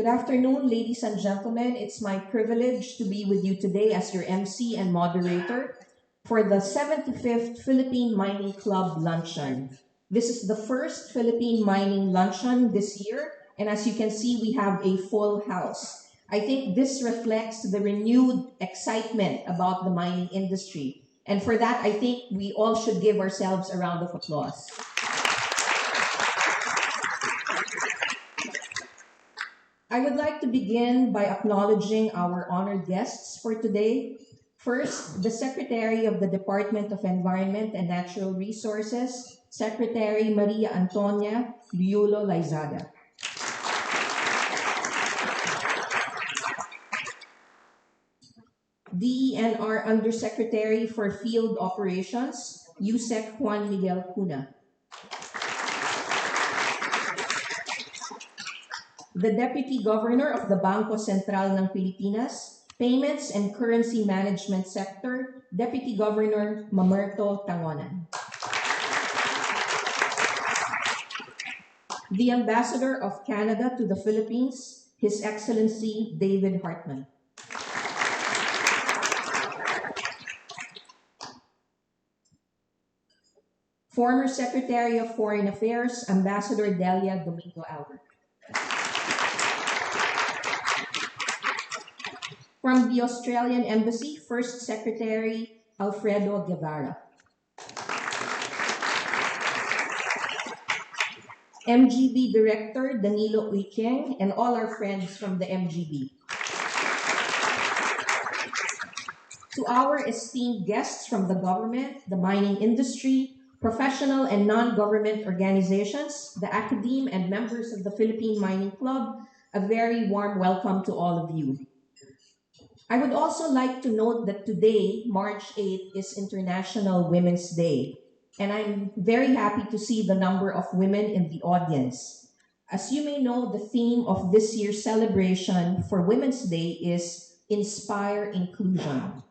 Good afternoon, ladies and gentlemen. It's my privilege to be with you today as your MC and moderator for the 75th Philippine Mining Club Luncheon. This is the first Philippine Mining Luncheon this year, and as you can see, we have a full house. I think this reflects the renewed excitement about the mining industry. And for that, I think we all should give ourselves a round of applause. I would like to begin by acknowledging our honored guests for today. First, the Secretary of the Department of Environment and Natural Resources, Secretary Maria Antonia Liulo Laizaga. DENR Undersecretary for Field Operations, Yusek Juan Miguel Cuna. The Deputy Governor of the Bangko Sentral ng Pilipinas, Payments and Currency Management Sector, Deputy Governor Mamerto Tangonan. The Ambassador of Canada to the Philippines, His Excellency David Hartman. Former Secretary of Foreign Affairs, Ambassador Delia Domingo Albert. From the Australian Embassy, First Secretary Alfredo Guevara. MGB Director Danilo Uiking and all our friends from the MGB. To our esteemed guests from the government, the mining industry, professional and non-government organizations, the academe and members of the Philippine Mining Club, a very warm welcome to all of you. I would also like to note that today, March 8th, is International Women's Day, and I'm very happy to see the number of women in the audience. As you may know, the theme of this year's celebration for Women's Day is Inspire Inclusion.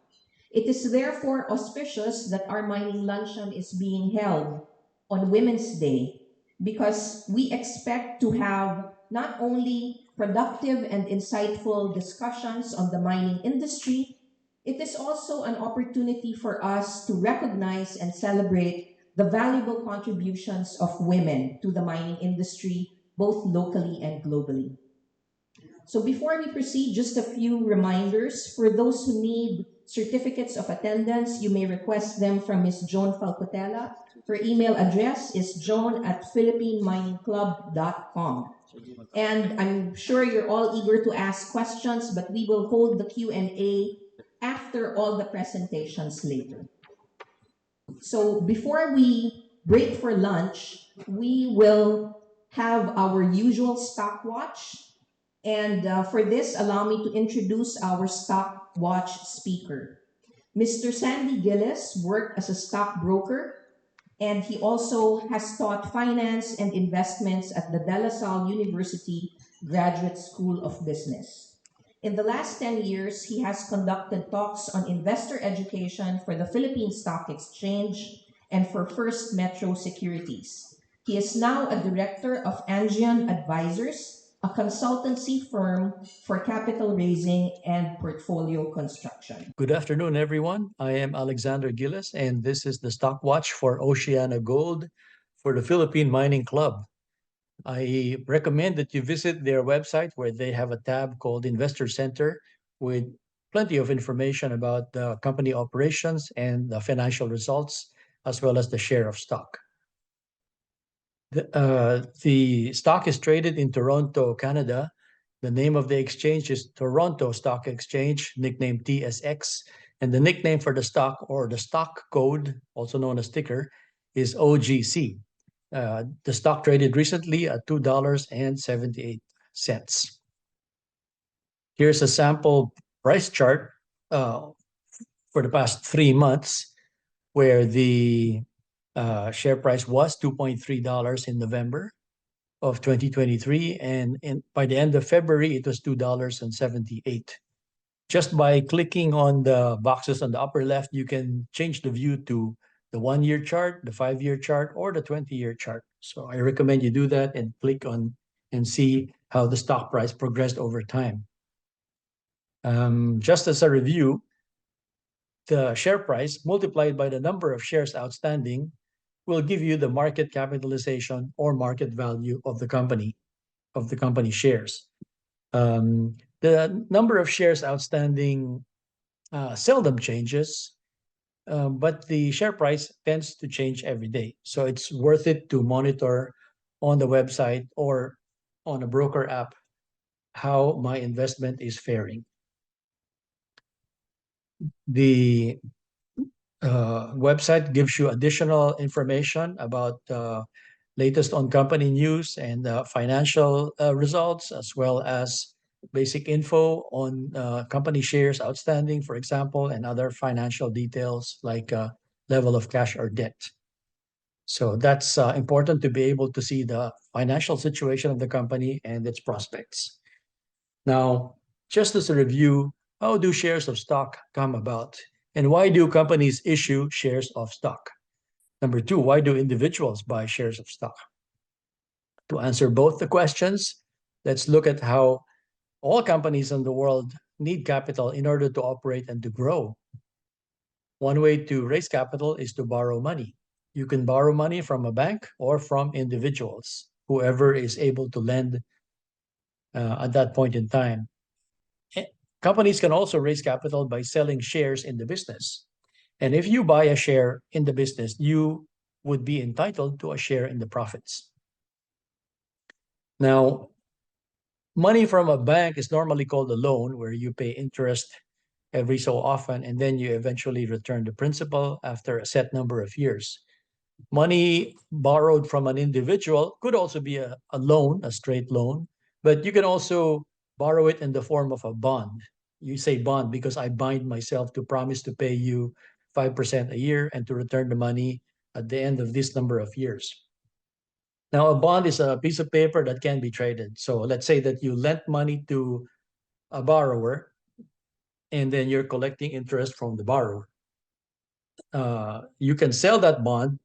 It is therefore auspicious that our mining luncheon is being held on Women's Day because we expect to have not only productive and insightful discussions on the mining industry, it is also an opportunity for us to recognize and celebrate the valuable contributions of women to the mining industry, both locally and globally. So before we proceed, just a few reminders. For those who need certificates of attendance, you may request them from Ms. Joan Falcotella. Her email address is joan@philippineminingclub.com. And I'm sure you're all eager to ask questions, but we will hold the Q&A after all the presentations later. So before we break for lunch, we will have our usual stock watch. And for this, allow me to introduce our stock watch speaker. Mr. Sandy Gillis worked as a stockbroker, and he also has taught finance and investments at the De La Salle University Graduate School of Business. In the last 10 years, he has conducted talks on investor education for the Philippine Stock Exchange and for First Metro Securities. He is now a director of Angion Advisors, a consultancy firm for capital raising and portfolio construction. Good afternoon, everyone. I am Alexander Gillis, and this is the Stock Watch for OceanaGold for the Philippine Mining Club. I recommend that you visit their website where they have a tab called Investor Center with plenty of information about the company operations and the financial results, as well as the share of stock. The stock is traded in Toronto, Canada. The name of the exchange is Toronto Stock Exchange, nicknamed TSX. And the nickname for the stock, or the stock code, also known as ticker, is OGC. The stock traded recently at $2.78. Here's a sample price chart for the past 3 months, where the share price was $2.3 in November of 2023, and by the end of February, it was $2.78. Just by clicking on the boxes on the upper left, you can change the view to the 1-year chart, the 5-year chart, or the 20-year chart. So I recommend you do that and click on and see how the stock price progressed over time. Just as a review, the share price multiplied by the number of shares outstanding will give you the market capitalization or market value of the company shares. The number of shares outstanding seldom changes, but the share price tends to change every day. So it's worth it to monitor on the website or on a broker app how my investment is faring. The website gives you additional information about latest on company news and financial results, as well as basic info on company shares outstanding, for example, and other financial details like level of cash or debt. So that's important to be able to see the financial situation of the company and its prospects. Now, just as a review, how do shares of stock come about? And why do companies issue shares of stock? Number two, why do individuals buy shares of stock? To answer both the questions, let's look at how all companies in the world need capital in order to operate and to grow. One way to raise capital is to borrow money. You can borrow money from a bank or from individuals, whoever is able to lend at that point in time. Companies can also raise capital by selling shares in the business. And if you buy a share in the business, you would be entitled to a share in the profits. Now, money from a bank is normally called a loan, where you pay interest every so often, and then you eventually return the principal after a set number of years. Money borrowed from an individual could also be a loan, a straight loan, but you can also borrow it in the form of a bond. You say bond because I bind myself to promise to pay you 5% a year and to return the money at the end of this number of years. Now, a bond is a piece of paper that can be traded. So let's say that you lent money to a borrower, and then you're collecting interest from the borrower. You can sell that bond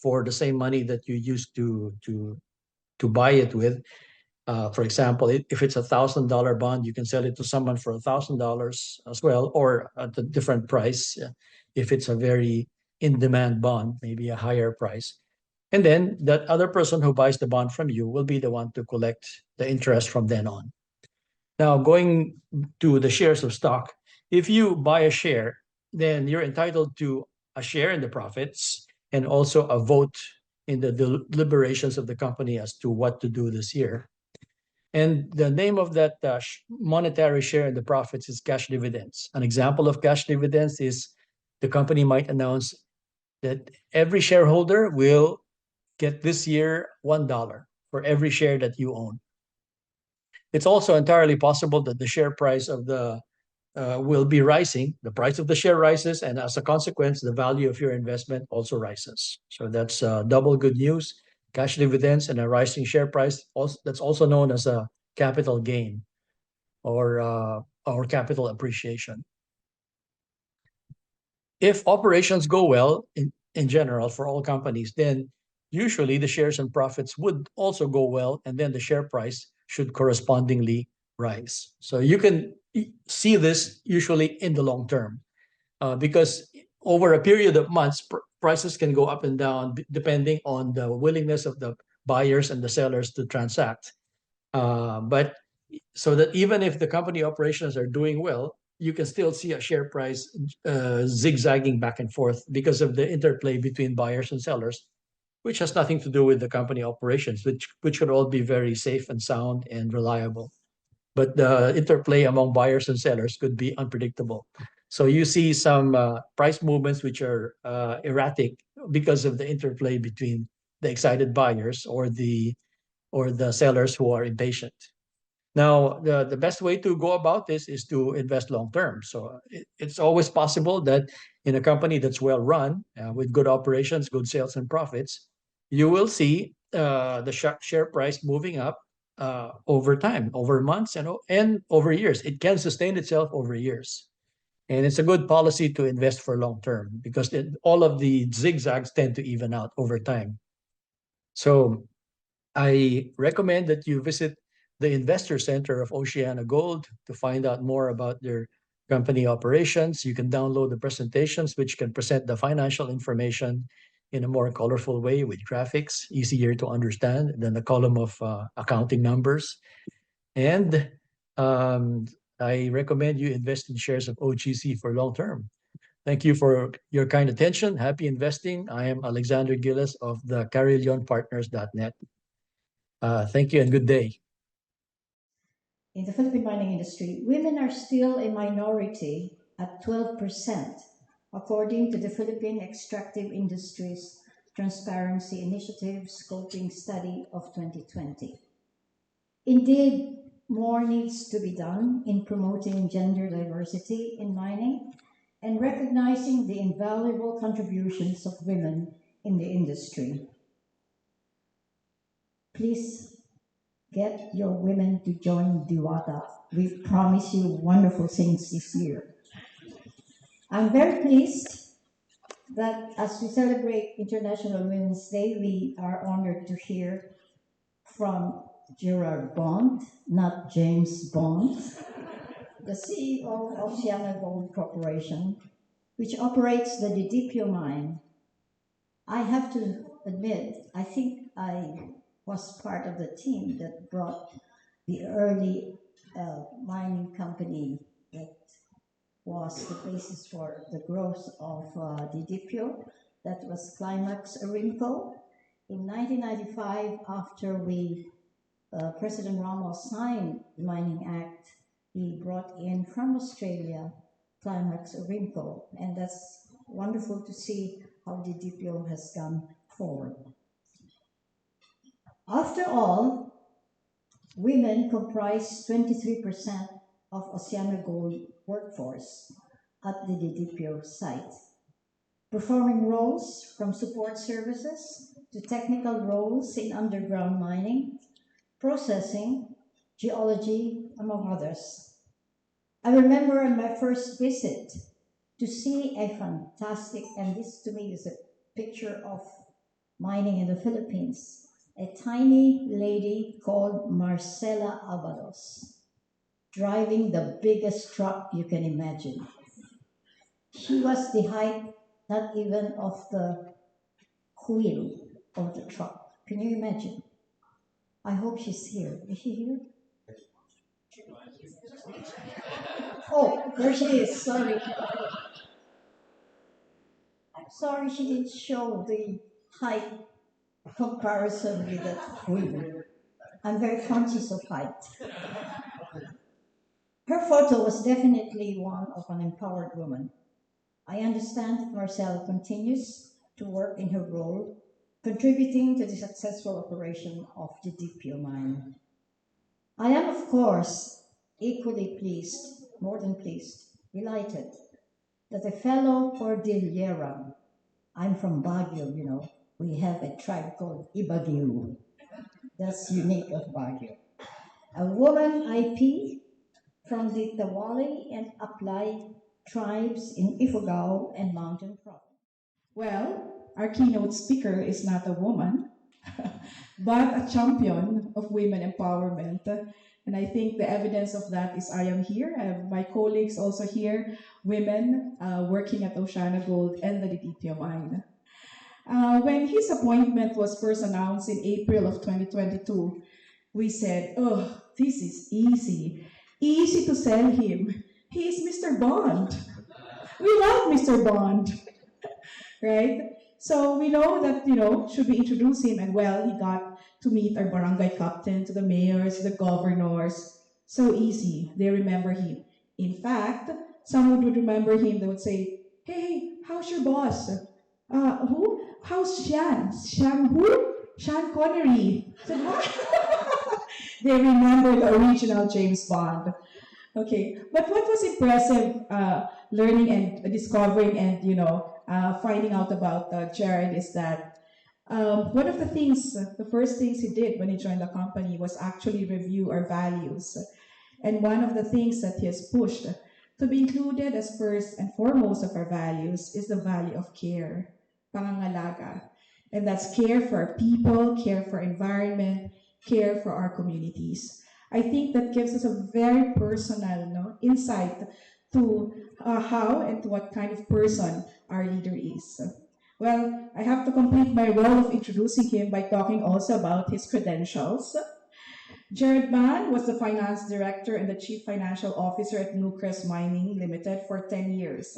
for the same money that you used to buy it with. For example, if it's $1,000 bond, you can sell it to someone for $1,000 as well, or at a different price. If it's a very in-demand bond, maybe a higher price. And then that other person who buys the bond from you will be the one to collect the interest from then on. Now, going to the shares of stock, if you buy a share, then you're entitled to a share in the profits and also a vote in the deliberations of the company as to what to do this year. And the name of that monetary share in the profits is cash dividends. An example of cash dividends is the company might announce that every shareholder will get this year $1 for every share that you own. It's also entirely possible that the share price of the will be rising. The price of the share rises, and as a consequence, the value of your investment also rises. So that's double good news. Cash dividends and a rising share price, that's also known as a capital gain or capital appreciation. If operations go well in general for all companies, then usually the shares and profits would also go well, and then the share price should correspondingly rise. So you can see this usually in the long term because over a period of months, prices can go up and down depending on the willingness of the buyers and the sellers to transact. But so that even if the company operations are doing well, you can still see a share price zigzagging back and forth because of the interplay between buyers and sellers, which has nothing to do with the company operations, which should all be very safe and sound and reliable. But the interplay among buyers and sellers could be unpredictable. So you see some price movements which are erratic because of the interplay between the excited buyers or the sellers who are impatient. Now, the best way to go about this is to invest long term. So it's always possible that in a company that's well run with good operations, good sales and profits, you will see the share price moving up over time, over months and over years. It can sustain itself over years. And it's a good policy to invest for long term because all of the zigzags tend to even out over time. So I recommend that you visit the Investor Center of OceanaGold to find out more about their company operations. You can download the presentations, which can present the financial information in a more colorful way with graphics, easier to understand than the column of accounting numbers. And um, I recommend you invest in shares of OGC for long term. Thank you for your kind attention. Happy investing. I am Alexander Gillis of the carillonpartners.net. Thank you and good day. In the Philippine mining industry, women are still a minority at 12%, according to the Philippine Extractive Industries Transparency Initiative Scoping Study of 2020. Indeed, more needs to be done in promoting gender diversity in mining and recognizing the invaluable contributions of women in the industry. Please get your women to join Diwata. We promise you wonderful things this year. I'm very pleased that as we celebrate International Women's Day, we are honored to hear from Gerard Bond, not James Bond, the CEO of OceanaGold Corporation, which operates the Didipio mine. I have to admit, I think I was part of the team that brought the early mining company that was the basis for the growth of Didipio. That was Climax Arinco. In 1995, after President Ramos signed the Mining Act, he brought in from Australia Climax Arinco, and that's wonderful to see how Didipio has gone forward. After all, women comprise 23% of OceanaGold workforce at the Didipio site, performing roles from support services to technical roles in underground mining, processing, geology, among others. I remember on my first visit to see a fantastic, and this to me is a picture of mining in the Philippines, a tiny lady called Marcela Avalos, driving the biggest truck you can imagine. She was the height not even of the wheel of the truck. Can you imagine? I hope she's here. Is she here? Oh, there she is. Sorry. Sorry she didn't show the height comparison with that wheel. I'm very conscious of height. Her photo was definitely one of an empowered woman. I understand that Marcel continues to work in her role, contributing to the successful operation of the Didipio mine. I am, of course, equally pleased, more than pleased, delighted, that a fellow Cordilleran, I'm from Baguio, you know, we have a tribe called Ibagyo. That's unique of Baguio. A woman IP from the Tawali and Aplay tribes in Ifugao and Mountain Province. Well, our keynote speaker is not a woman, but a champion of women empowerment. And I think the evidence of that is I am here. I have my colleagues also here, women working at OceanaGold and the Didipio mine. When his appointment was first announced in April of 2022, we said, oh, this is easy. Easy to sell him. He is Mr. Bond. We love Mr. Bond, right? So we know that, should we introduce him? And well, he got to meet our barangay captain, to the mayors, the governors. So easy. They remember him. In fact, someone would remember him. They would say, hey, how's your boss? Who? How's Shan? Shan who? Sean Connery. I said, what? They remember the original James Bond. Okay, but what was impressive learning and discovering and finding out about Jared is that one of the first things he did when he joined the company was actually review our values. And one of the things that he has pushed to be included as first and foremost of our values is the value of care, pangangalaga. And that's care for our people, care for our environment, care for our communities. I think that gives us a very personal insight to how and to what kind of person our leader is. Well, I have to complete my role of introducing him by talking also about his credentials. Gerard Bond was the finance director and the chief financial officer at Newcrest Mining Limited for 10 years,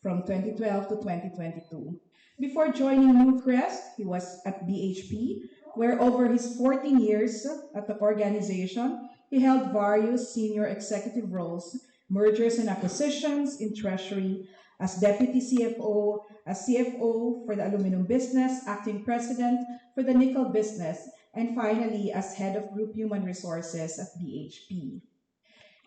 from 2012 to 2022. Before joining Newcrest, he was at BHP, where over his 14 years at the organization, he held various senior executive roles, mergers and acquisitions in treasury, as deputy CFO, as CFO for the aluminum business, acting president for the nickel business, and finally as head of group human resources at BHP.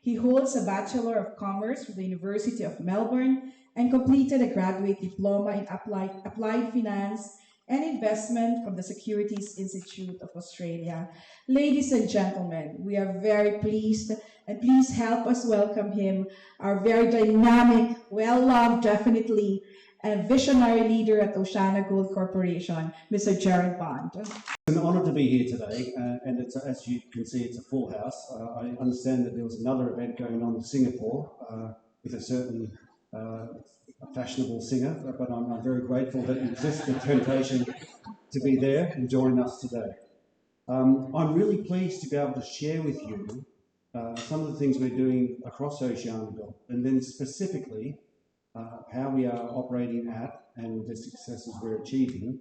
He holds a Bachelor of Commerce from the University of Melbourne and completed a graduate diploma in applied finance and investment from the Securities Institute of Australia. Ladies and gentlemen, we are very pleased, and please help us welcome him, our very dynamic, well-loved, definitely, and visionary leader at OceanaGold Corporation, Mr. Gerard Bond. It's an honour to be here today, and it's, as you can see, it's a full house. I understand that there was another event going on in Singapore with a certain fashionable singer, but I'm very grateful that you resist the temptation to be there and join us today. I'm really pleased to be able to share with you some of the things we're doing across OceanaGold, and then specifically how we are operating at and the successes we're achieving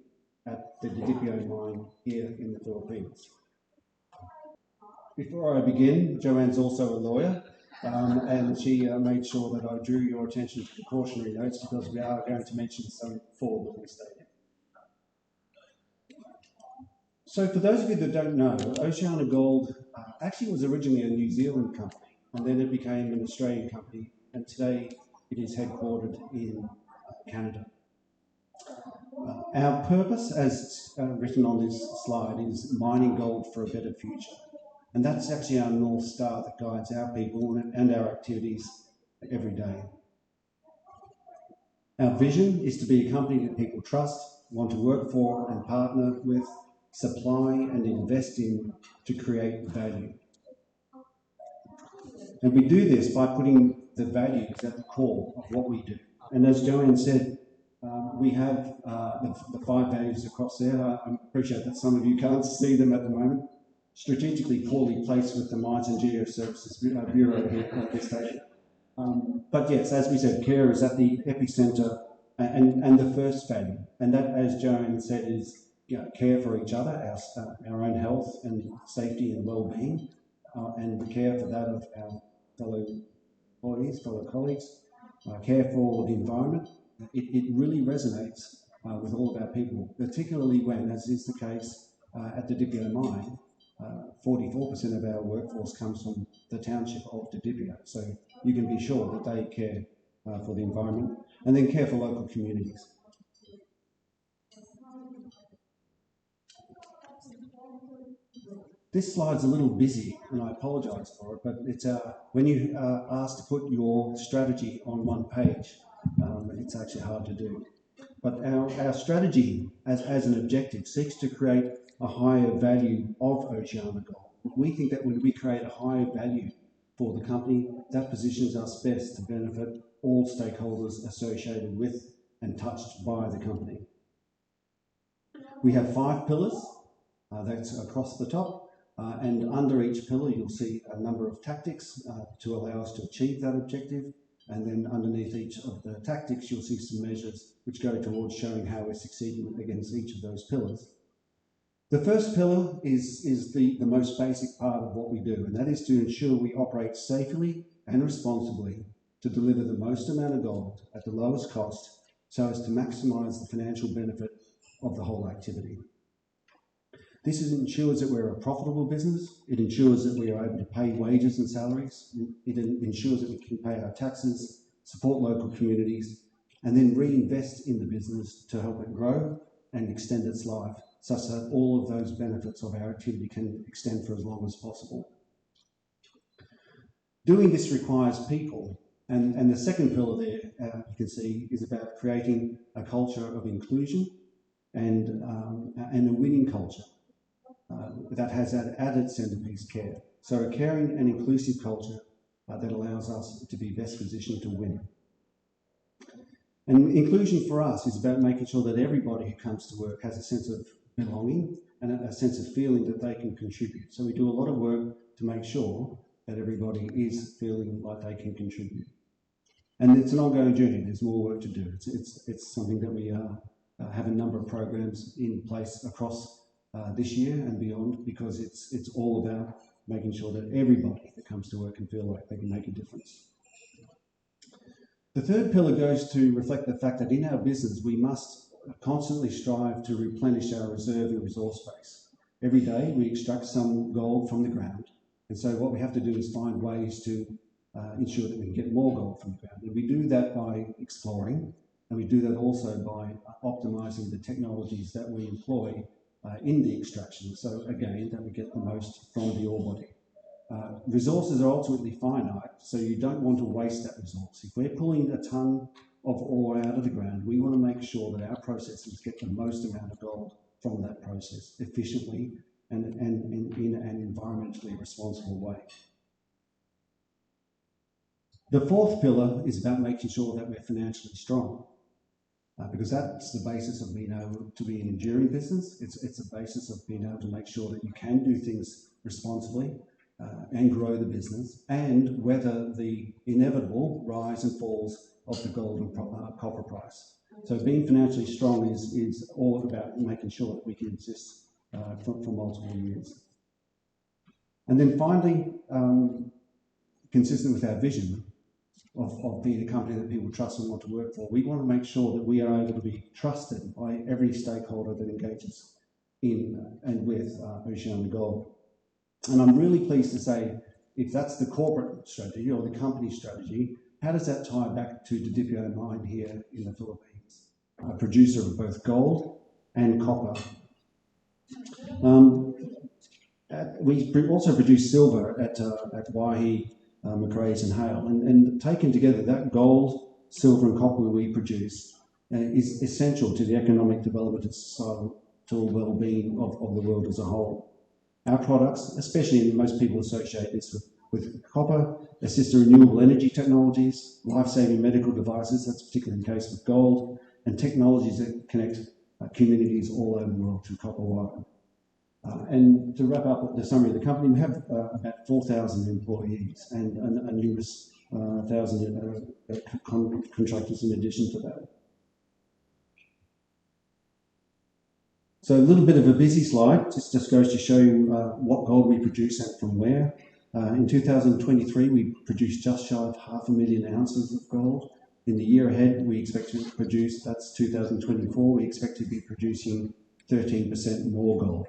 at the Didipio mine here in the Philippines. Before I begin, Joanne's also a lawyer, and she made sure that I drew your attention to the cautionary notes because we are going to mention some forward-looking statements. So for those of you that don't know, OceanaGold actually was originally a New Zealand company, and then it became an Australian company, and today it is headquartered in Canada. Our purpose, as written on this slide, is mining gold for a better future. And that's actually our North Star that guides our people and our activities every day. Our vision is to be a company that people trust, want to work for and partner with, supply and invest in to create value. And we do this by putting the values at the core of what we do. And as Joanne said, we have the 5 values across there. I appreciate that some of you can't see them at the moment. Strategically poorly placed with the Mines and Geoservices Bureau here at this station. But yes, as we said, care is at the epicentre and the first value. And that, as Joanne said, is care for each other, our own health and safety and well-being, and the care for that of our fellow employees, fellow colleagues, care for the environment. It really resonates with all of our people, particularly when, as is the case at the Didipio mine, 44% of our workforce comes from the township of Didipio. So you can be sure that they care for the environment and then care for local communities. This slide's a little busy, and I apologise for it, but it's when you are asked to put your strategy on one page, it's actually hard to do. But our strategy as an objective seeks to create a higher value of OceanaGold. We think that when we create a higher value for the company, that positions us best to benefit all stakeholders associated with and touched by the company. We have 5 pillars, that's across the top, and under each pillar you'll see a number of tactics to allow us to achieve that objective. And then underneath each of the tactics, you'll see some measures which go towards showing how we're succeeding against each of those pillars. The first pillar is the most basic part of what we do, and that is to ensure we operate safely and responsibly to deliver the most amount of gold at the lowest cost so as to maximise the financial benefit of the whole activity. This ensures that we're a profitable business. It ensures that we are able to pay wages and salaries. It ensures that we can pay our taxes, support local communities, and then reinvest in the business to help it grow and extend its life, such that all of those benefits of our activity can extend for as long as possible. Doing this requires people, and the second pillar there, you can see, is about creating a culture of inclusion and a winning culture. That has that added centerpiece care. So a caring and inclusive culture that allows us to be best positioned to win. And inclusion for us is about making sure that everybody who comes to work has a sense of belonging and a sense of feeling that they can contribute. So we do a lot of work to make sure that everybody is feeling like they can contribute. And it's an ongoing journey. There's more work to do. It's something that we have a number of programs in place across this year and beyond, because it's all about making sure that everybody that comes to work can feel like they can make a difference. The third pillar goes to reflect the fact that in our business, we must constantly strive to replenish our reserve and resource base. Every day we extract some gold from the ground. And so what we have to do is find ways to ensure that we can get more gold from the ground. And we do that by exploring, and we do that also by optimizing the technologies that we employ in the extraction. So again, that we get the most from the ore body. Resources are ultimately finite, so you don't want to waste that resource. If we're pulling a ton of ore out of the ground, we want to make sure that our processes get the most amount of gold from that process efficiently and in an environmentally responsible way. The fourth pillar is about making sure that we're financially strong, because that's the basis of being able to be an enduring business. It's a basis of being able to make sure that you can do things responsibly and grow the business and weather the inevitable rise and falls of the gold and copper price. So being financially strong is all about making sure that we can exist for multiple years. And then finally, consistent with our vision of being a company that people trust and want to work for, we want to make sure that we are able to be trusted by every stakeholder that engages in and with OceanaGold. And I'm really pleased to say, if that's the corporate strategy or the company strategy, how does that tie back to the Didipio mine here in the Philippines? A producer of both gold and copper. We also produce silver at Waihi, Macraes and Hale, and taken together, that gold, silver and copper we produce is essential to the economic development and societal well-being of the world as a whole. Our products, especially most people associate this with copper, assist in renewable energy technologies, life-saving medical devices, that's particularly the case with gold, and technologies that connect communities all over the world through copper wire. And to wrap up the summary of the company, we have about 4,000 employees and numerous thousand contractors in addition to that. So a little bit of a busy slide, just goes to show you what gold we produce and from where. In 2023, we produced just shy of 500,000 ounces of gold. In the year ahead, we expect to produce, that's 2024, we expect to be producing 13% more gold.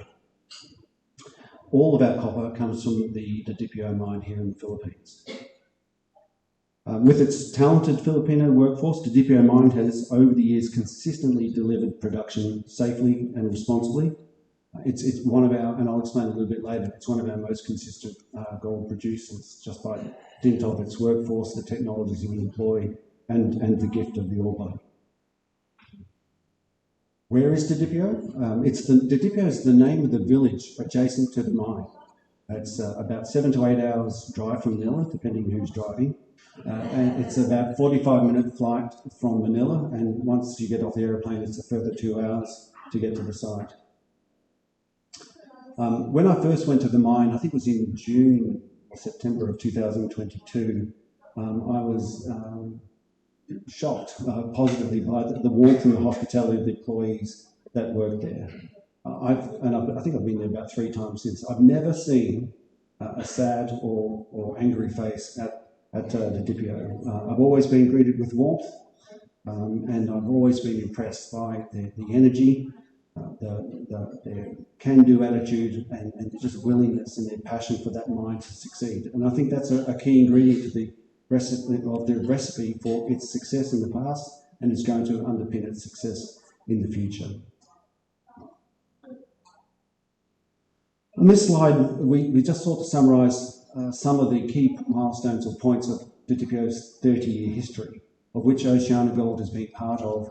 All of our copper comes from the Didipio mine here in the Philippines. With its talented Filipino workforce, the Didipio mine has over the years consistently delivered production safely and responsibly. It's one of our, and I'll explain a little bit later, it's one of our most consistent gold producers, just by dint of its workforce, the technologies we employ, and the gift of the ore body. Where is Didipio? Didipio is the name of the village adjacent to the mine. It's about 7 to 8 hours drive from Manila, depending who's driving. And it's about 45-minute flight from Manila, and once you get off the aeroplane, it's a further 2 hours to get to the site. When I first went to the mine, I think it was in June or September of 2022, I was shocked positively by the warmth and the hospitality of the employees that work there. I think I've been there about 3 times since. I've never seen a sad or angry face at the Didipio. I've always been greeted with warmth, and I've always been impressed by the energy, their can-do attitude, and just willingness and their passion for that mine to succeed. And I think that's a key ingredient to the recipe for its success in the past, and is going to underpin its success in the future. On this slide, we just sought to summarise some of the key milestones or points of Didipio's 30-year history, of which OceanaGold has been part of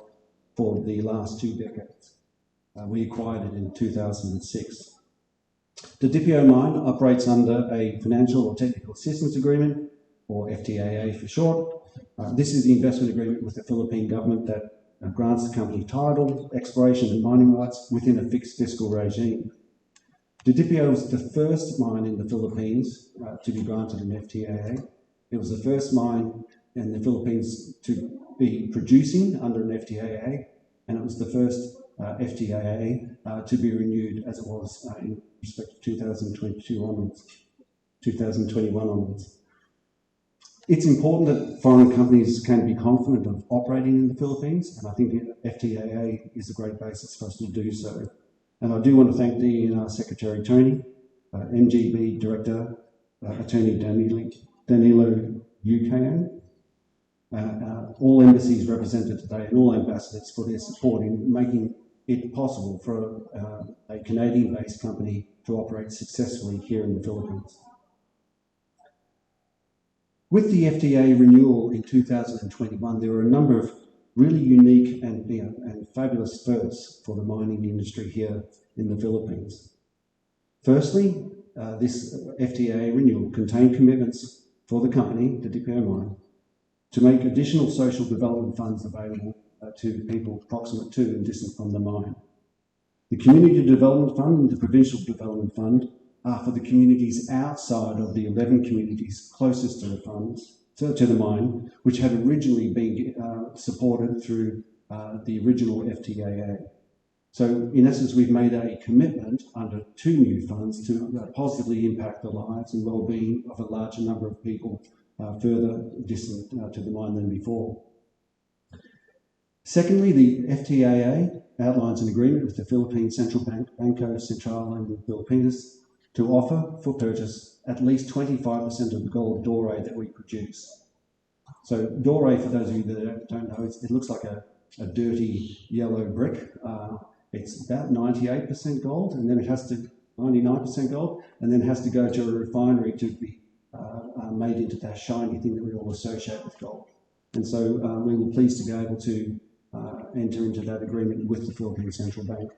for the last 2 decades. We acquired it in 2006. The Didipio mine operates under a Financial or Technical Assistance Agreement, or FTAA for short. This is the investment agreement with the Philippine government that grants the company title, exploration and mining rights within a fixed fiscal regime. Didipio was the first mine in the Philippines to be granted an FTAA. It was the first mine in the Philippines to be producing under an FTAA, and it was the first FTAA to be renewed as it was in respect to 2021 onwards. It's important that foreign companies can be confident of operating in the Philippines, and I think the FTAA is a great basis for us to do so. And I do want to thank DENR Secretary Tony, MGB Director Attorney Danilo UKM, all embassies represented today and all ambassadors for their support in making it possible for a Canadian-based company to operate successfully here in the Philippines. With the FTA renewal in 2021, there were a number of really unique and fabulous firsts for the mining industry here in the Philippines. Firstly, this FTA renewal contained commitments for the company, the Didipio Mine, to make additional social development funds available to people proximate to and distant from the mine. The Community Development Fund and the Provincial Development Fund are for the communities outside of the 11 communities closest to the funds, to the mine, which had originally been supported through the original FTAA. So in essence, we've made a commitment under 2 new funds to positively impact the lives and well-being of a larger number of people further distant to the mine than before. Secondly, the FTAA outlines an agreement with the Philippine Central Bank, Banco Central and the Filipinas, to offer for purchase at least 25% of the gold doré that we produce. So doré, for those of you that don't know, it looks like a dirty yellow brick. It's about 98% gold, and then it has to 99% gold, and then it has to go to a refinery to be made into that shiny thing that we all associate with gold. And so we were pleased to be able to enter into that agreement with the Philippine Central Bank.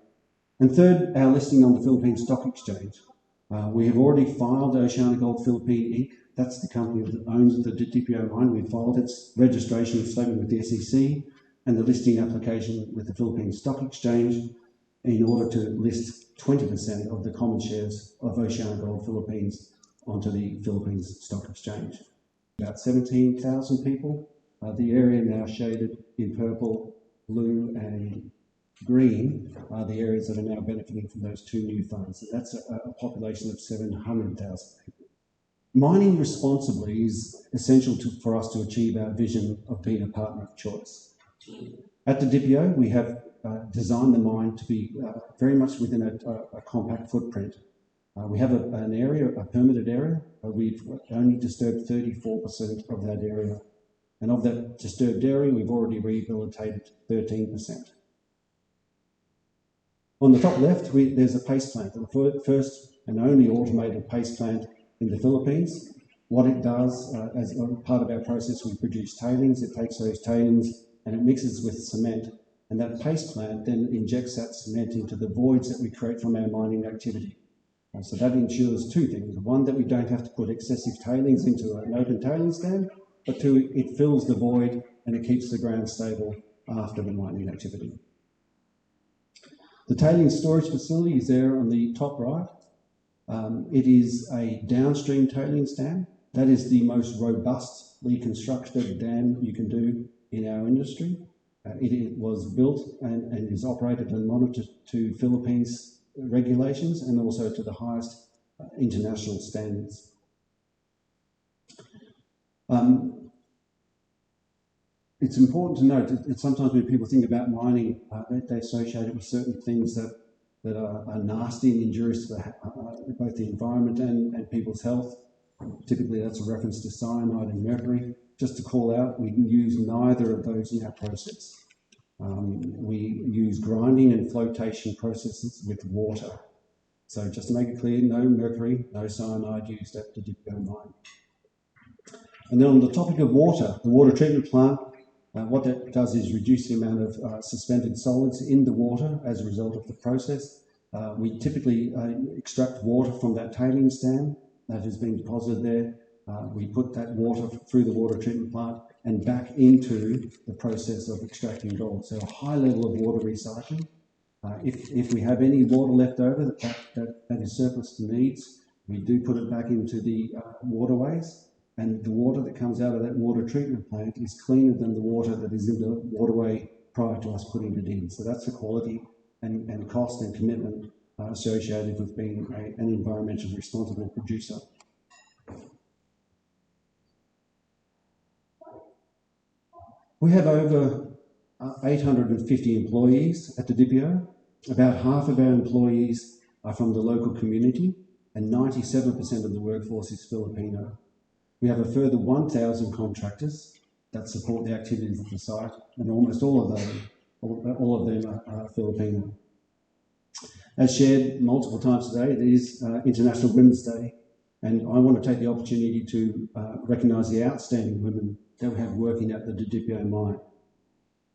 And third, our listing on the Philippine Stock Exchange. We have already filed OceanaGold Philippine Inc. That's the company that owns the Didipio mine. We filed its registration statement with the SEC and the listing application with the Philippine Stock Exchange in order to list 20% of the common shares of OceanaGold Philippines onto the Philippines Stock Exchange. About 17,000 people. The area now shaded in purple, blue and green are the areas that are now benefiting from those 2 new funds. And that's a population of 700,000 people. Mining responsibly is essential for us to achieve our vision of being a partner of choice. At the Didipio, we have designed the mine to be very much within a compact footprint. We have an area, a permitted area, but we've only disturbed 34% of that area. And of that disturbed area, we've already rehabilitated 13%. On the top left, there's a paste plant, the first and only automated paste plant in the Philippines. What it does, as part of our process, we produce tailings. It takes those tailings and it mixes with cement. And that paste plant then injects that cement into the voids that we create from our mining activity. So that ensures 2 things. One, that we don't have to put excessive tailings into an open tailings dam, but 2, it fills the void and it keeps the ground stable after the mining activity. The tailings storage facility is there on the top right. It is a downstream tailings dam. That is the most robustly constructed dam you can do in our industry. It was built and is operated and monitored to Philippines regulations and also to the highest international standards. It's important to note that sometimes when people think about mining, they associate it with certain things that are nasty and injurious to both the environment and people's health. Typically, that's a reference to cyanide and mercury. Just to call out, we use neither of those in our process. We use grinding and flotation processes with water. So just to make it clear, no mercury, no cyanide used at the Didipio mine. And then on the topic of water, the water treatment plant, what that does is reduce the amount of suspended solids in the water as a result of the process. We typically extract water from that tailings dam that has been deposited there. We put that water through the water treatment plant and back into the process of extracting gold. So a high level of water recycling. If we have any water left over that is surplus to needs, we do put it back into the waterways, and the water that comes out of that water treatment plant is cleaner than the water that is in the waterway prior to us putting it in. So that's the quality and cost and commitment associated with being an environmentally responsible producer. We have over 850 employees at the Didipio. About half of our employees are from the local community, and 97% of the workforce is Filipino. We have a further 1,000 contractors that support the activities of the site, and almost all of them are Filipino. As shared multiple times today, it is International Women's Day, and I want to take the opportunity to recognise the outstanding women that we have working at the Didipio mine.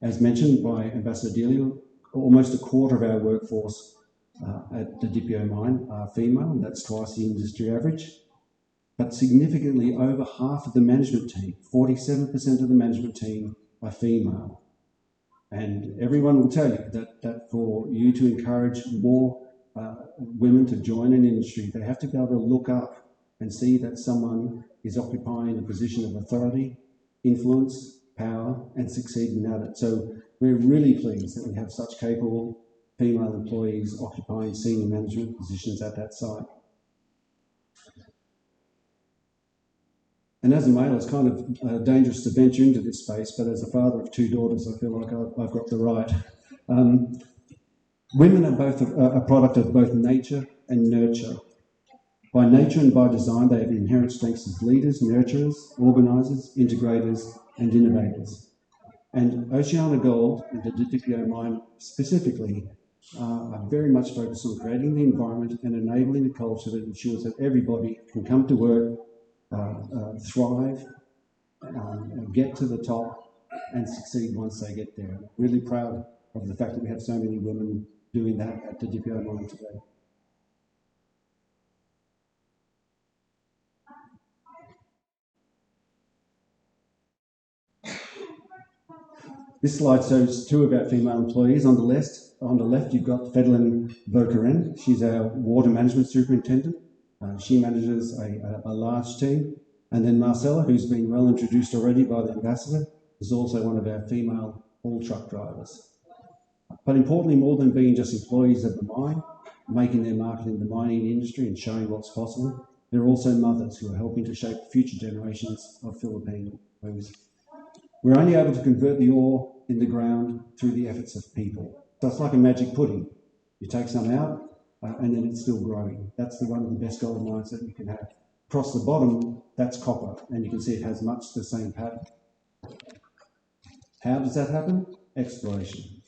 As mentioned by Ambassador Delio, almost a quarter of our workforce at the Didipio mine are female, and that's twice the industry average. But significantly, over half of the management team, 47% of the management team, are female. And everyone will tell you that for you to encourage more women to join an industry, they have to be able to look up and see that someone is occupying a position of authority, influence, power, and succeeding at it. So we're really pleased that we have such capable female employees occupying senior management positions at that site. And as a male, it's kind of dangerous to venture into this space, but as a father of two daughters, I feel like I've got the right. Women are both a product of both nature and nurture. By nature and by design, they have inherent strengths as leaders, nurturers, organisers, integrators, and innovators. And OceanaGold and the Didipio mine specifically are very much focused on creating the environment and enabling a culture that ensures that everybody can come to work, thrive, get to the top, and succeed once they get there. I'm really proud of the fact that we have so many women doing that at the Didipio mine today. This slide shows two of our female employees. On the left, you've got Fedlin Bokaren. She's our water management superintendent. She manages a large team. And then Marcella, who's been well introduced already by the ambassador, is also one of our female haul truck drivers. But importantly, more than being just employees of the mine, making their mark in the mining industry and showing what's possible, they're also mothers who are helping to shape future generations of Filipinos. We're only able to convert the ore in the ground through the efforts of people. So it's like a magic pudding. You take some out, and then it's still growing. That's one of the best gold mines that you can have. Across the bottom, that's copper, and you can see it has much the same pattern. How does that happen? Exploration.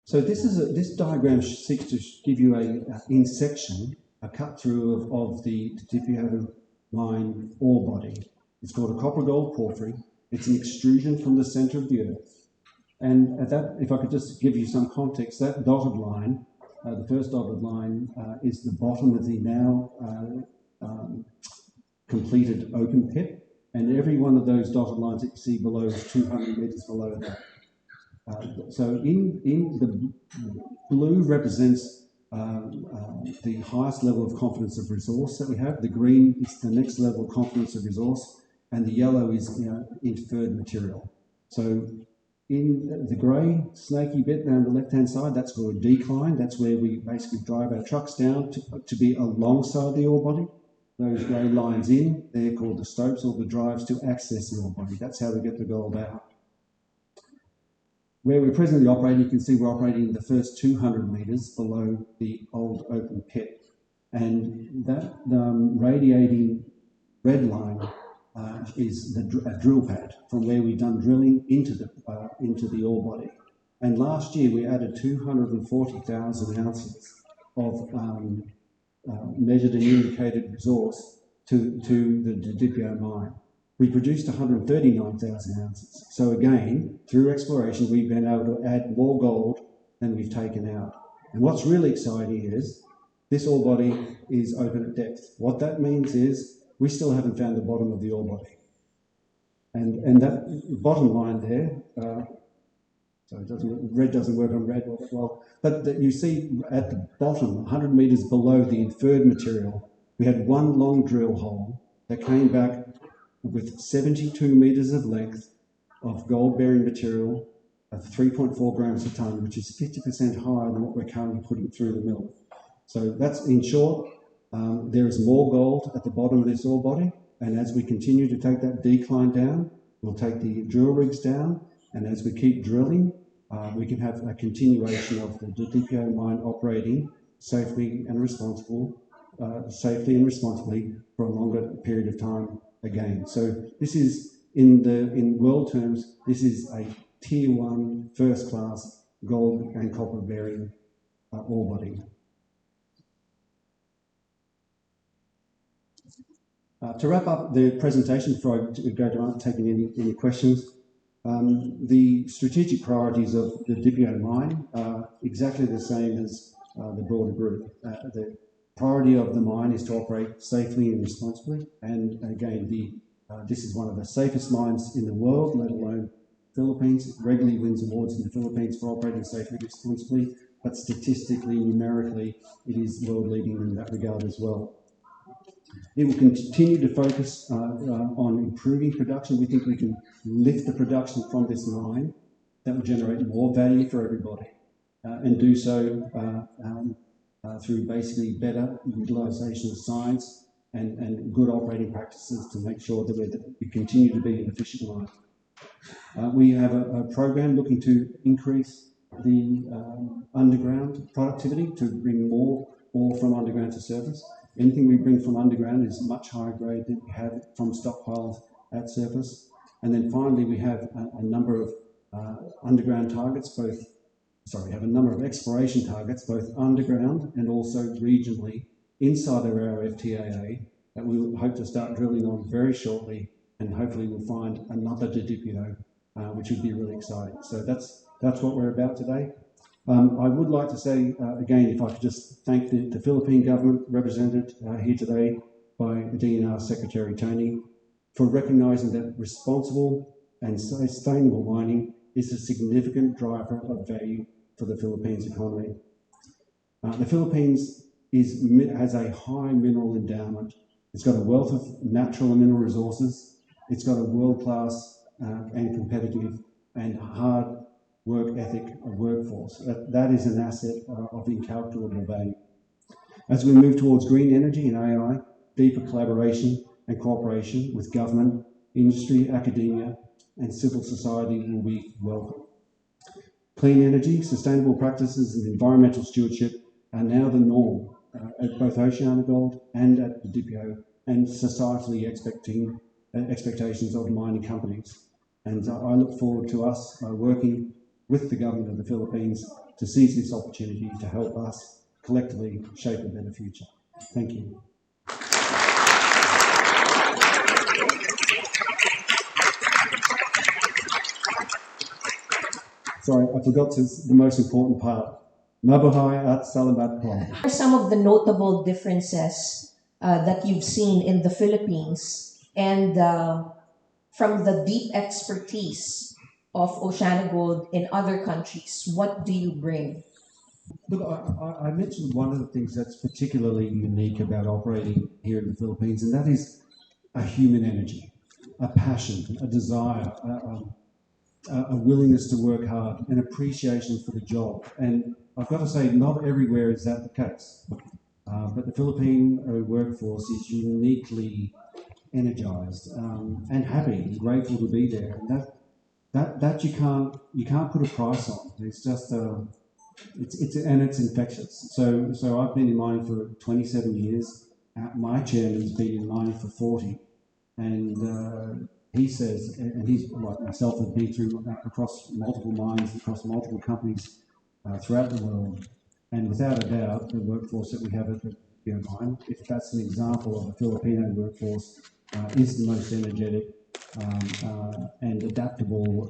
So this diagram seeks to give you in section, a cut through of the Didipio mine ore body. It's called a copper gold porphyry. It's an extrusion from the centre of the earth. And at that, if I could just give you some context, that dotted line, the first dotted line is the bottom of the now completed open pit. And every one of those dotted lines that you see below is 200 metres below that. So in the blue represents the highest level of confidence of resource that we have. The green is the next level of confidence of resource, and the yellow is inferred material. So in the grey snaky bit down the left-hand side, that's called a decline. That's where we basically drive our trucks down to be alongside the ore body. Those grey lines in, they're called the stopes or the drives to access the ore body. That's how we get the gold out. Where we're presently operating, you can see we're operating in the first 200 metres below the old open pit. And that radiating red line is a drill pad from where we've done drilling into the ore body. And last year we added 240,000 ounces of measured and indicated resource to the Didipio mine. we produced 139,000 ounces. So again, through exploration, we've been able to add more gold than we've taken out. And what's really exciting is this ore body is open at depth. What that means is we still haven't found the bottom of the ore body. And that bottom line there, so red doesn't work on red well, but you see at the bottom, 100 metres below the inferred material, we had one long drill hole that came back with 72 metres of length of gold-bearing material of 3.4 grams a tonne, which is 50% higher than what we're currently putting through the mill. So that's, in short, there is more gold at the bottom of this ore body, and as we continue to take that decline down, we'll take the drill rigs down, and as we keep drilling, we can have a continuation of the DPO mine operating safely and responsibly for a longer period of time again. So this is, in world terms, this is a tier 1 first class gold and copper bearing ore body. To wrap up the presentation before I go to taking any questions, the strategic priorities of the DPO mine are exactly the same as the broader group. The priority of the mine is to operate safely and responsibly, and again, this is one of the safest mines in the world, let alone Philippines. It regularly wins awards in the Philippines for operating safely and responsibly, but statistically, numerically, it is world leading in that regard as well. It will continue to focus on improving production. We think we can lift the production from this mine that will generate more value for everybody, and do so through basically better utilisation of science and good operating practices to make sure that we continue to be an efficient mine. We have a program looking to increase the underground productivity to bring more ore from underground to surface. Anything we bring from underground is much higher grade than we have from stockpiles at surface. And then finally, we have a number of underground targets, we have a number of exploration targets, both underground and also regionally inside of our FTAA that we will hope to start drilling on very shortly, and hopefully we'll find another DDPO, which would be really exciting. So that's what we're about today. I would like to say, again, if I could just thank the Philippine government represented here today by DNR Secretary Thani for recognising that responsible and sustainable mining is a significant driver of value for the Philippines economy. The Philippines has a high mineral endowment. It's got a wealth of natural and mineral resources. It's got a world-class and competitive and hard work ethic workforce. That is an asset of incalculable value. As we move towards green energy and AI, deeper collaboration and cooperation with government, industry, academia, and civil society will be welcome. Clean energy, sustainable practices, and environmental stewardship are now the norm at both OceanaGold and at the DPO, and societally expectations of mining companies. And I look forward to us working with the government of the Philippines to seize this opportunity to help us collectively shape a better future. Thank you. Sorry, I forgot the most important part. Mabuhay at salamat po. What are some of the notable differences that you've seen in the Philippines and from the deep expertise of OceanaGold in other countries? What do you bring? Look, I mentioned one of the things that's particularly unique about operating here in the Philippines, and that is a human energy, a passion, a desire, a willingness to work hard, an appreciation for the job. And I've got to say, not everywhere is that the case. But the Philippine workforce is uniquely energized and happy and grateful to be there. And that you can't put a price on. It's just it's infectious. So I've been in mining for 27 years. My chairman's been in mining for 40, and he says, and he's like myself, have been through across multiple mines, across multiple companies throughout the world, and without a doubt, the workforce that we have at the mine, if that's an example of a Filipino workforce, is the most energetic and adaptable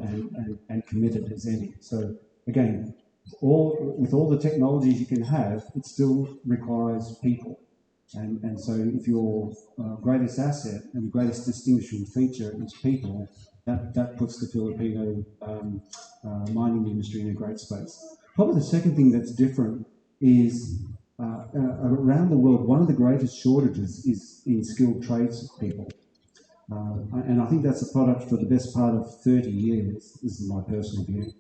and committed as any. So again, with all the technologies you can have, it still requires people. And so if your greatest asset and greatest distinguishing feature is people, that puts the Filipino mining industry in a great space. Probably the second thing that's different is around the world, one of the greatest shortages is in skilled tradespeople. And I think that's a product for the best part of 30 years. This is my personal view,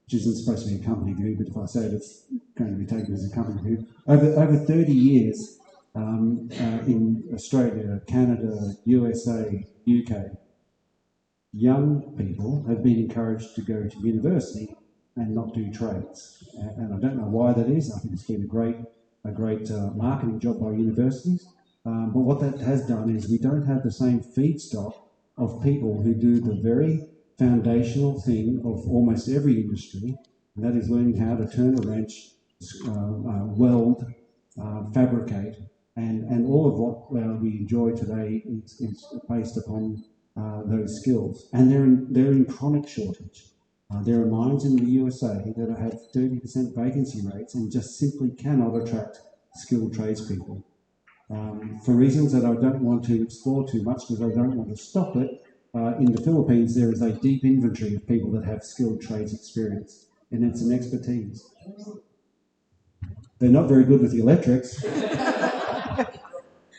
which isn't supposed to be a company view, but if I say it, it's going to be taken as a company view. Over 30 years, in Australia, Canada, USA, UK, young people have been encouraged to go to university and not do trades. And I don't know why that is. I think it's been a great marketing job by universities. But what that has done is we don't have the same feedstock of people who do the very foundational thing of almost every industry, and that is learning how to turn a wrench, weld, fabricate, and all of what we enjoy today is based upon those skills. And they're in chronic shortage. There are mines in the USA that have 30% vacancy rates and just simply cannot attract skilled tradespeople. For reasons that I don't want to explore too much because I don't want to stop it, in the Philippines there is a deep inventory of people that have skilled trades experience, and it's an expertise. They're not very good with the electrics,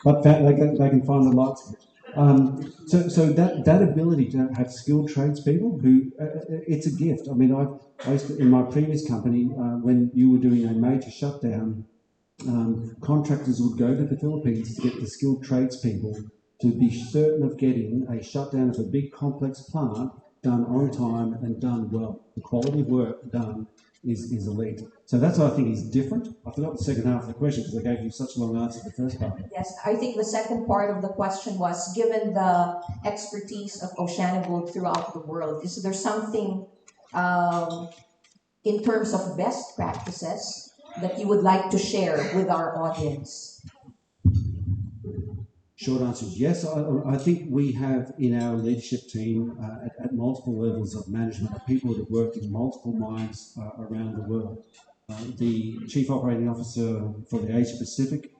but they can find the light switch. So that ability to have skilled tradespeople who it's a gift. I mean, I used to, in my previous company, when you were doing a major shutdown, contractors would go to the Philippines to get the skilled tradespeople to be certain of getting a shutdown of a big complex plant done on time and done well. The quality of work done is elite. So that's what I think is different. I forgot the second half of the question because I gave you such a long answer to the first part. Yes, I think the second part of the question was, given the expertise of OceanaGold throughout the world, is there something in terms of best practices that you would like to share with our audience? Short answer is yes. I think we have in our leadership team at multiple levels of management people that work in multiple mines around the world. The Chief Operating Officer for the Asia Pacific,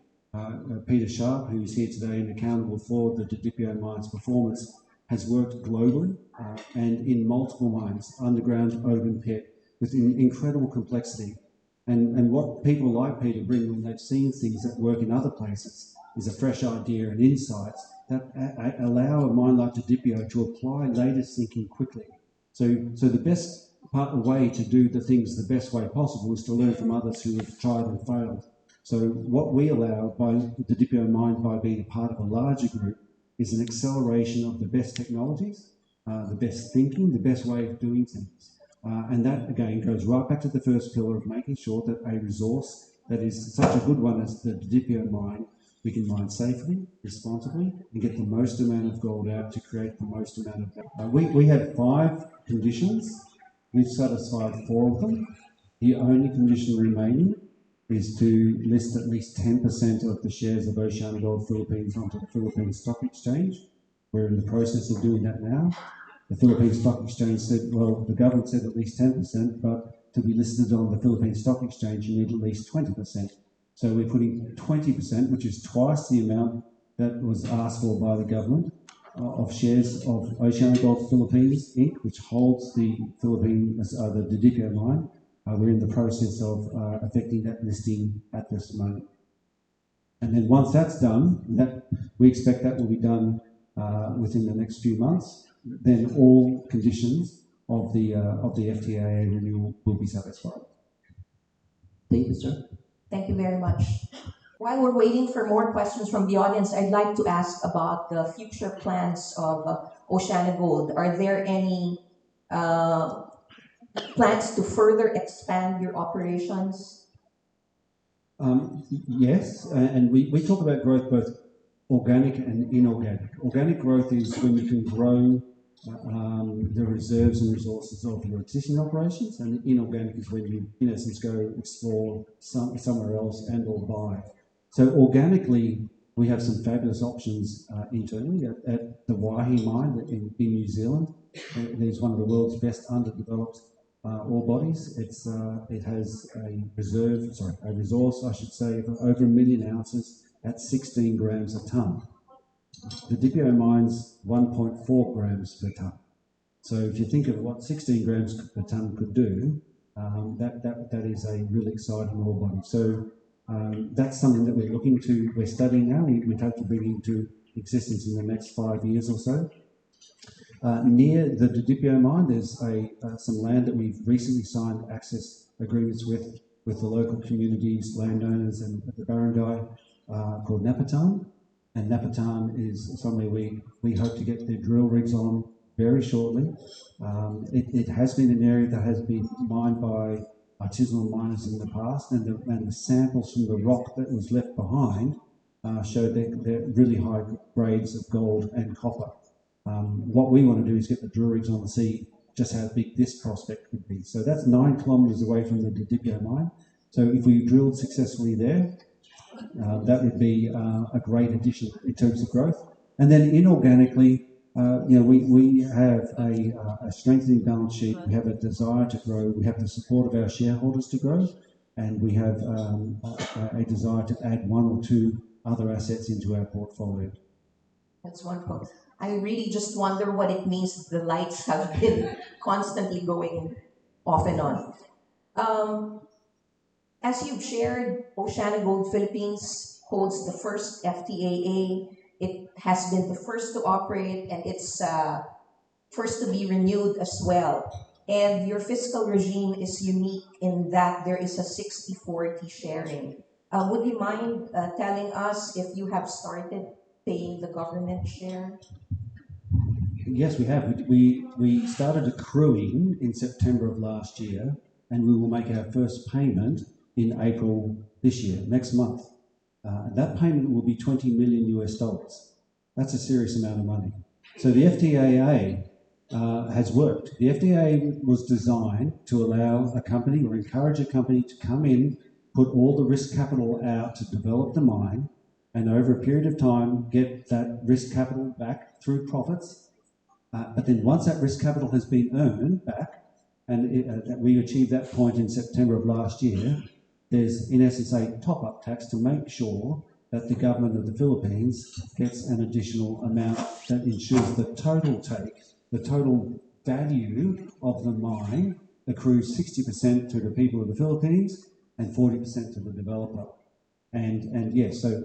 Peter Sharp, who is here today and accountable for the Didipio mine's performance, has worked globally and in multiple mines, underground, open pit, with incredible complexity. And what people like Peter bring when they've seen things that work in other places is a fresh idea and insights that allow a mine like Didipio to apply latest thinking quickly. So the best way to do the things the best way possible is to learn from others who have tried and failed. So what we allow by the Didipio mine, by being a part of a larger group, is an acceleration of the best technologies, the best thinking, the best way of doing things. And that, again, goes right back to the first pillar of making sure that a resource that is such a good one as the Didipio mine, we can mine safely, responsibly, and get the most amount of gold out to create the most amount of... We had 5 conditions. We've satisfied 4 of them. The only condition remaining is to list at least 10% of the shares of OceanaGold Philippines onto the Philippine Stock Exchange. We're in the process of doing that now. The Philippine Stock Exchange said, well, the government said at least 10%, but to be listed on the Philippine Stock Exchange, you need at least 20%. So we're putting 20%, which is twice the amount that was asked for by the government, of shares of OceanaGold Philippines Inc., which holds the the Didipio mine. We're in the process of effecting that listing at this moment. And then once that's done, we expect that will be done within the next few months, then all conditions of the FTAA renewal will be satisfied. Thank you, sir. Thank you very much. While we're waiting for more questions from the audience, I'd like to ask about the future plans of OceanaGold. Are there any plans to further expand your operations? Yes, and we talk about growth both organic and inorganic. Organic growth is when you can grow the reserves and resources of your existing operations, and inorganic is when you, in essence, go explore somewhere else and or buy. So organically, We have some fabulous options internally at the Waihi mine in New Zealand. It is one of the world's best underdeveloped ore bodies. It has a resource, I should say, of over 1 million ounces at 16 grams a tonne. The Didipio mine's 1.4 grams per tonne. So if you think of what 16 grams per tonne could do, that is a really exciting ore body. So that's something that we're studying now. We'd hope to bring into existence in the next 5 years or so. Near the Didipio mine, there's some land that we've recently signed access agreements with the local communities, landowners, and the barangay called Napatan. And Napatan is somewhere we hope to get the drill rigs on very shortly. It has been an area that has been mined by artisanal miners in the past, and the samples from the rock that was left behind showed that really high grades of gold and copper. What we want to do is get the drill rigs on to see just how big this prospect could be. So that's 9 kilometres away from the Didipio mine. So if we drilled successfully there, that would be a great addition in terms of growth. And then inorganically, we have a strengthening balance sheet. We have a desire to grow. We have the support of our shareholders to grow, and we have a desire to add 1 or 2 other assets into our portfolio. That's wonderful. I really just wonder what it means the lights have been constantly going off and on. As you've shared, OceanaGold Philippines holds the first FTAA. It has been the first to operate, and it's first to be renewed as well. And your fiscal regime is unique in that there is a 60-40 sharing. Would you mind telling us if you have started paying the government share? Yes, we have. We started accruing in September of last year, and we will make our first payment in April this year, next month. That payment will be $20 million US. That's a serious amount of money. So the FTAA has worked. The FTAA was designed to allow a company or encourage a company to come in, put all the risk capital out to develop the mine, and over a period of time get that risk capital back through profits. But then once that risk capital has been earned back, and we achieved that point in September of last year, there's in essence a top-up tax to make sure that the government of the Philippines gets an additional amount that ensures the total value of the mine accrues 60% to the people of the Philippines and 40% to the developer. And yes, so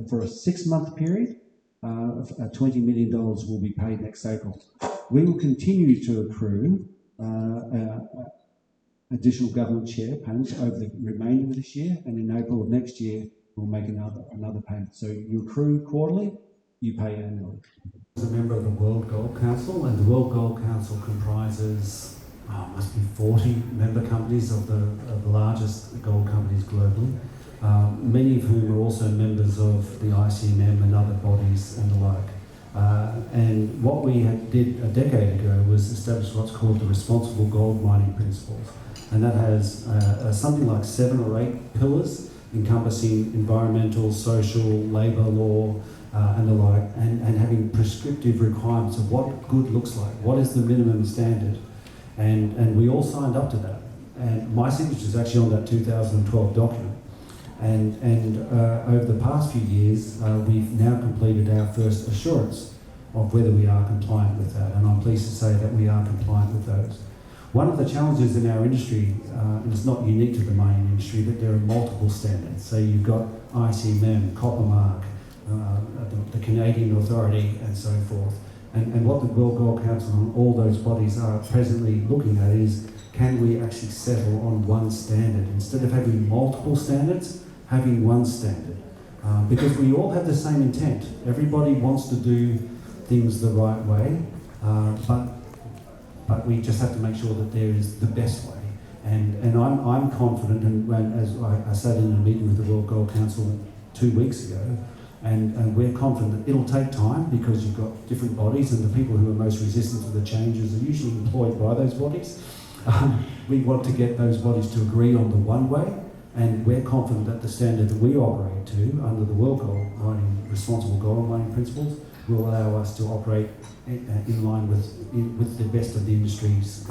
for a 6-month period, $20 million will be paid next April. We will continue to accrue additional government share payments over the remainder of this year, and in April of next year we'll make another payment. So you accrue quarterly, you pay annually. As a member of the World Gold Council, and the World Gold Council comprises must be 40 member companies of the largest gold companies globally, many of whom are also members of the ICMM and other bodies and the like. And what we did a decade ago was establish what's called the Responsible Gold Mining Principles, and that has something like 7 or 8 pillars encompassing environmental, social, labour law, and the like, and having prescriptive requirements of what good looks like, what is the minimum standard, and we all signed up to that. And my signature is actually on that 2012 document. And over the past few years, we've now completed our first assurance of whether we are compliant with that, and I'm pleased to say that we are compliant with those. One of the challenges in our industry, and it's not unique to the mining industry, that there are multiple standards. So you've got ICMM, Coppermark, the Canadian Authority, and so forth. And what the World Gold Council and all those bodies are presently looking at is, can we actually settle on one standard instead of having multiple standards? Having one standard, because we all have the same intent. Everybody wants to do things the right way, but we just have to make sure that there is the best way. And I'm confident, and as I sat in a meeting with the World Gold Council 2 weeks ago, and we're confident that it'll take time because you've got different bodies, and the people who are most resistant to the changes are usually employed by those bodies. We want to get those bodies to agree on the one way. And we're confident that the standard that we operate to under the World Gold Mining, Responsible Gold Mining Principles will allow us to operate in line with the best of the industry's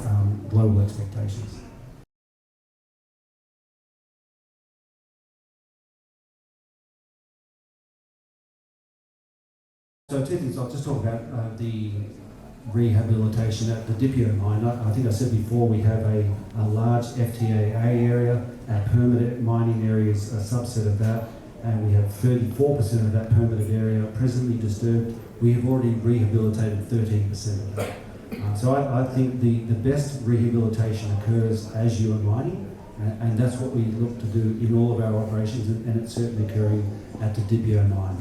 global expectations. So two things, I'll just talk about the rehabilitation at the Dipio mine. I think I said before we have a large FTAA area, our permitted mining area is a subset of that, and we have 34% of that permitted area presently disturbed. We have already rehabilitated 13% of that. So I think the best rehabilitation occurs as you are mining, and that's what we look to do in all of our operations, and it's certainly occurring at the Dipio mine.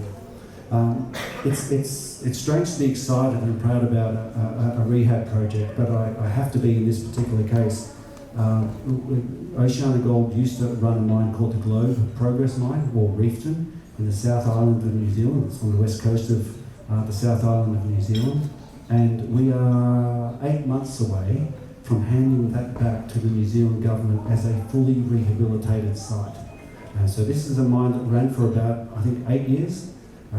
It's strange to be excited and proud about a rehab project, but I have to be in this particular case. OceanaGold used to run a mine called the Globe Progress Mine, or Reefton, in the South Island of New Zealand. It's on the west coast of the South Island of New Zealand. And we are 8 months away from handing that back to the New Zealand government as a fully rehabilitated site. So this is a mine that ran for about, I think, 8 years.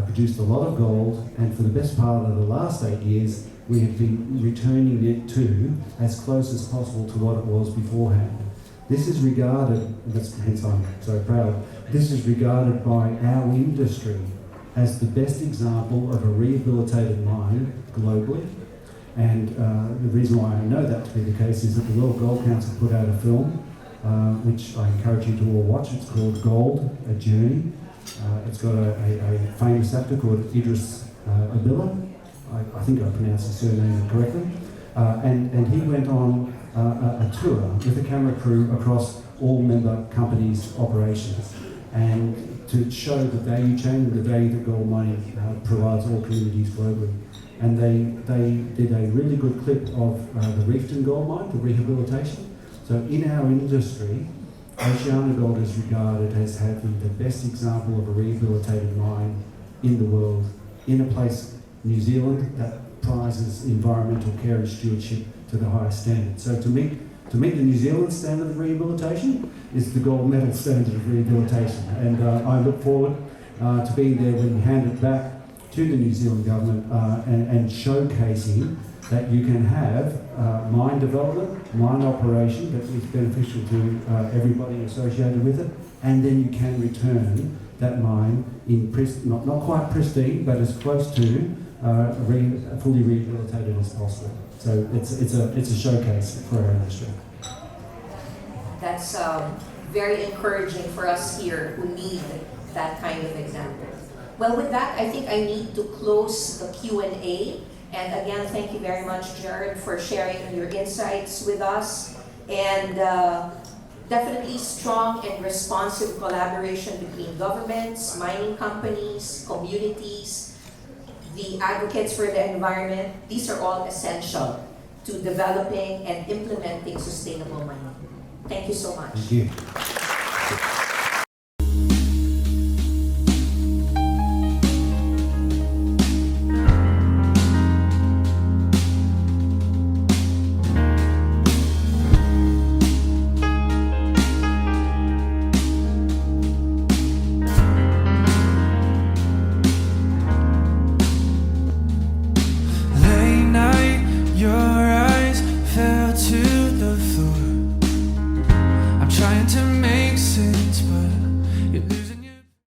Produced a lot of gold, and for the best part of the last 8 years, we have been returning it to as close as possible to what it was beforehand. This is regarded, hence I'm so proud, this is regarded by our industry as the best example of a rehabilitated mine globally. And the reason why I know that to be the case is that the World Gold Council put out a film, which I encourage you to all watch. It's called Gold, A Journey. It's got a famous actor called Idris Abdullah. I think I pronounced his surname correctly. And he went on a tour with a camera crew across all member companies' operations, and to show the value chain and the value that gold mining provides all communities globally. And they did a really good clip of the Reefton gold mine, the rehabilitation. So in our industry, OceanaGold is regarded as having the best example of a rehabilitated mine in the world, in a place, New Zealand, that prizes environmental care and stewardship to the highest standard. So to meet the New Zealand standard of rehabilitation is the gold medal standard of rehabilitation. And I look forward to being there when we hand it back to the New Zealand government and showcasing that you can have mine development, mine operation that is beneficial to everybody associated with it, and then you can return that mine in not quite pristine, but as close to fully rehabilitated as possible. So it's a showcase for our industry. That's very encouraging for us here who need that kind of example. Well, with that, I think I need to close the Q&A. And again, thank you very much, Gerard, for sharing your insights with us. And definitely strong and responsive collaboration between governments, mining companies, communities, the advocates for the environment. These are all essential to developing and implementing sustainable mining. Thank you so much. Thank you. Trying to make sense